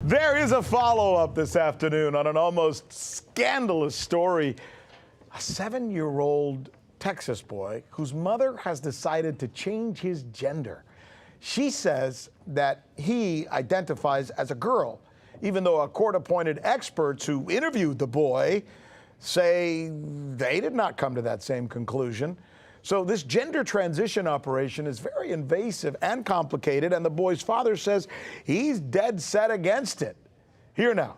There is a follow-up this afternoon on an almost scandalous story. A 7-year-old Texas boy whose mother has decided to change his gender. She says that he identifies as a girl, even though a court-appointed experts who interviewed the boy say they did not come to that same conclusion. So this gender transition operation is very invasive and complicated, and the boy's father says he's dead set against it. Here now,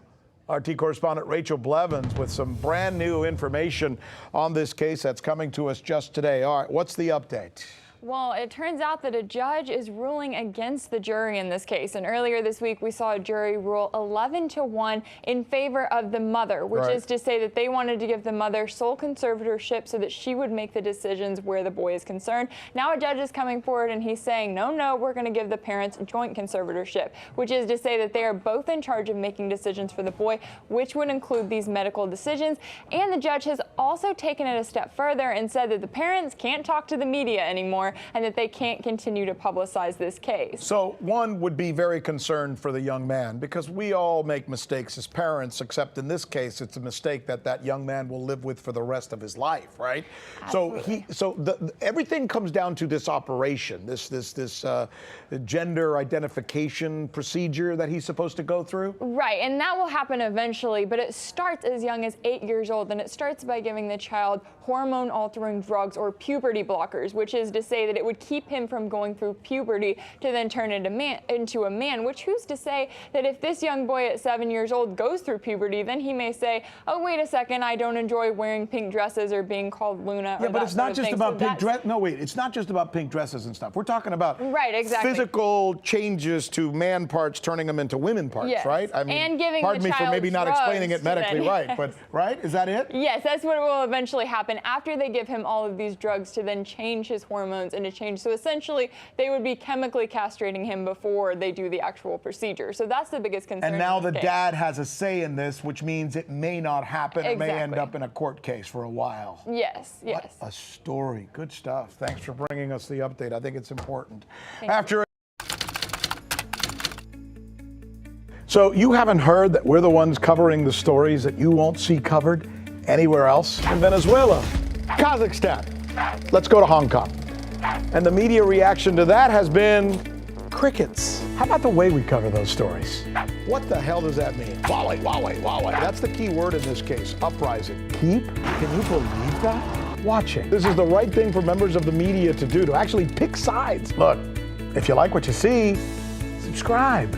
RT correspondent Rachel Blevins with some brand new information on this case that's coming to us just today. All right, what's the update? Well, it turns out that a judge is ruling against the jury in this case. And earlier this week, we saw a jury rule 11-1 in favor of the mother, which is to say that they wanted to give the mother sole conservatorship so that she would make the decisions where the boy is concerned. Now a judge is coming forward and he's saying, no, we're going to give the parents joint conservatorship, which is to say that they are both in charge of making decisions for the boy, which would include these medical decisions. And the judge has also taken it a step further and said that the parents can't talk to the media anymore, and that they can't continue to publicize this case. So one would be very concerned for the young man, because we all make mistakes as parents, except in this case, it's a mistake that that young man will live with for the rest of his life, right? Absolutely. Everything comes down to this operation, this gender identification procedure that he's supposed to go through? Right, and that will happen eventually, but it starts as young as 8 years old, and it starts by giving the child hormone-altering drugs or puberty blockers, which is to say that it would keep him from going through puberty to then turn into a man, which who's to say that if this young boy at 7 years old goes through puberty, then he may say, oh, wait a second, I don't enjoy wearing pink dresses or being called Luna. Yeah, but it's not just about pink dress. No, wait, it's not just about pink dresses and stuff. We're talking about physical changes to man parts, turning them into women parts, right? I mean, and giving pardon me for maybe not explaining it medically right, but right? Is that it? Yes, that's what will eventually happen after they give him all of these drugs to then change his hormones and to change. So essentially, they would be chemically castrating him before they do the actual procedure. So that's the biggest concern. And now the dad has a say in this, which means it may not happen. It may end up in a court case for a while. Yes. What a story. Good stuff. Thanks for bringing us the update. I think it's important. So you haven't heard that we're the ones covering the stories that you won't see covered anywhere else? In Venezuela, Kazakhstan. Let's go to Hong Kong. And the media reaction to that has been crickets. How about the way we cover those stories? What the hell does that mean? Wale. That's the key word in this case, uprising. Keep? Can you believe that? Watching. This is the right thing for members of the media to do, to actually pick sides. Look, if you like what you see, subscribe.